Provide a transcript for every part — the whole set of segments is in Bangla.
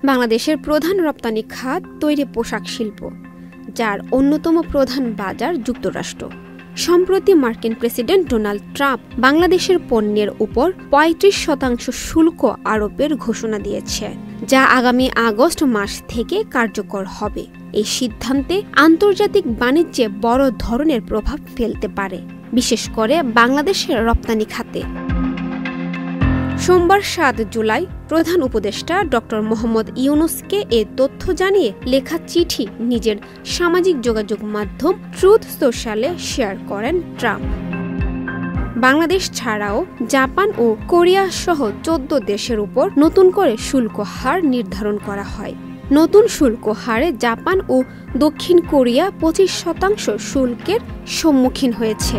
বাংলাদেশের প্রধান রপ্তানি খাত তৈরি পোশাক শিল্প, যার অন্যতম প্রধান বাজার যুক্তরাষ্ট্র। সম্প্রতি মার্কিন প্রেসিডেন্ট ডোনাল্ড ট্রাম্প বাংলাদেশের পণ্যের উপর ৩৫% শুল্ক আরোপের ঘোষণা দিয়েছে, যা আগামী আগস্ট মাস থেকে কার্যকর হবে। এই সিদ্ধান্তে আন্তর্জাতিক বাণিজ্যে বড় ধরনের প্রভাব ফেলতে পারে, বিশেষ করে বাংলাদেশের রপ্তানি খাতে। সোমবার ৭ জুলাই প্রধান উপদেষ্টা ড. মোহাম্মদ ইউনূসকে এ তথ্য জানিয়ে লেখা চিঠি নিজের সামাজিক যোগাযোগ মাধ্যম ট্রুথ সোশ্যালে শেয়ার করেন ট্রাম্প। বাংলাদেশ ছাড়াও জাপান ও কোরিয়া সহ ১৪ দেশের উপর নতুন করে শুল্ক হার নির্ধারণ করা হয়। নতুন শুল্ক হারে জাপান ও দক্ষিণ কোরিয়া ২৫% শুল্কের সম্মুখীন হয়েছে।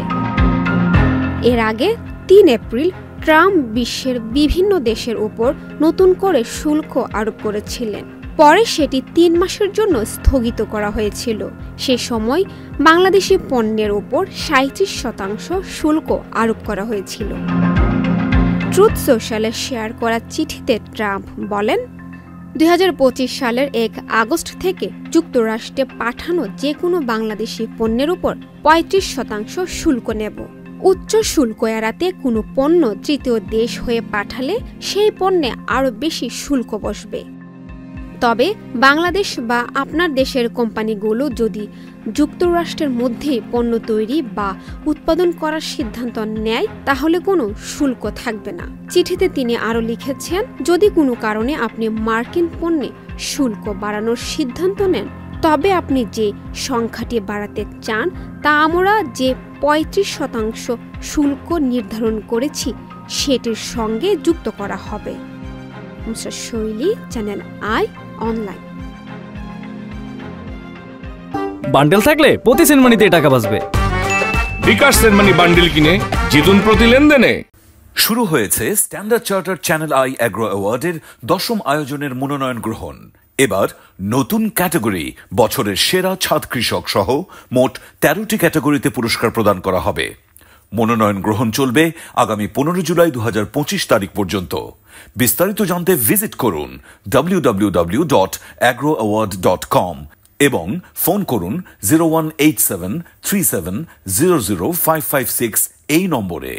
এর আগে ৩ এপ্রিল ট্রাম্প বিশ্বের বিভিন্ন দেশের উপর নতুন করে শুল্ক আরোপ করেছিলেন। পরে সেটি ৩ মাসের জন্য স্থগিত করা হয়েছিল। সে সময় বাংলাদেশি পণ্যের উপর ৩৭% শুল্ক আরোপ করা হয়েছিল। ট্রুথ সোশ্যালে শেয়ার করা চিঠিতে ট্রাম্প বলেন, ২০২৫ সালের ১ আগস্ট থেকে যুক্তরাষ্ট্রে পাঠানো যে কোনো বাংলাদেশি পণ্যের উপর ৩৫% শুল্ক নেব। উচ্চ শুল্ক এড়াতে কোনো পণ্য তৃতীয় দেশ হয়ে পাঠালে সেই পণ্যে আরও বেশি শুল্ক বসবে। তবে বাংলাদেশ বা আপনার দেশের কোম্পানিগুলো যদি যুক্তরাষ্ট্রের মধ্যেই পণ্য তৈরি বা উৎপাদন করার সিদ্ধান্ত নেয়, তাহলে কোনো শুল্ক থাকবে না। চিঠিতে তিনি আরও লিখেছেন, যদি কোনো কারণে আপনি মার্কিন পণ্যে শুল্ক বাড়ানোর সিদ্ধান্ত নেন, তবে আপনি যে সংখ্যাটি বাড়াতে চান তা আমরা যে ৩৫% শুল্ক নির্ধারণ করেছি সেটির সঙ্গে যুক্ত করা হবে। মুসা শৈলী, চ্যানেল আই অনলাইন। বান্ডেল থাকলে প্রতি সেনমানিতে টাকা বাঁচবে। বিকাশ সেনমানি বান্ডেল কিনে জিতুন প্রতি লেনদেনে। শুরু হয়েছে Standard Charter channel i agro অ্যাওয়ার্ডের ১০ম আয়োজনের মনোনয়ন গ্রহণ। এবার নতুন ক্যাটাগরি বছরের সেরা ছাদ কৃষক সহ মোট ১৩টি ক্যাটাগরিতে পুরস্কার প্রদান করা হবে। মনোনয়ন গ্রহণ চলবে আগামী ১৫ জুলাই ২০২৫ তারিখ পর্যন্ত। বিস্তারিত জানতে ভিজিট করুন www.agroaward.com এবং ফোন করুন 018737000556 এই নম্বরে।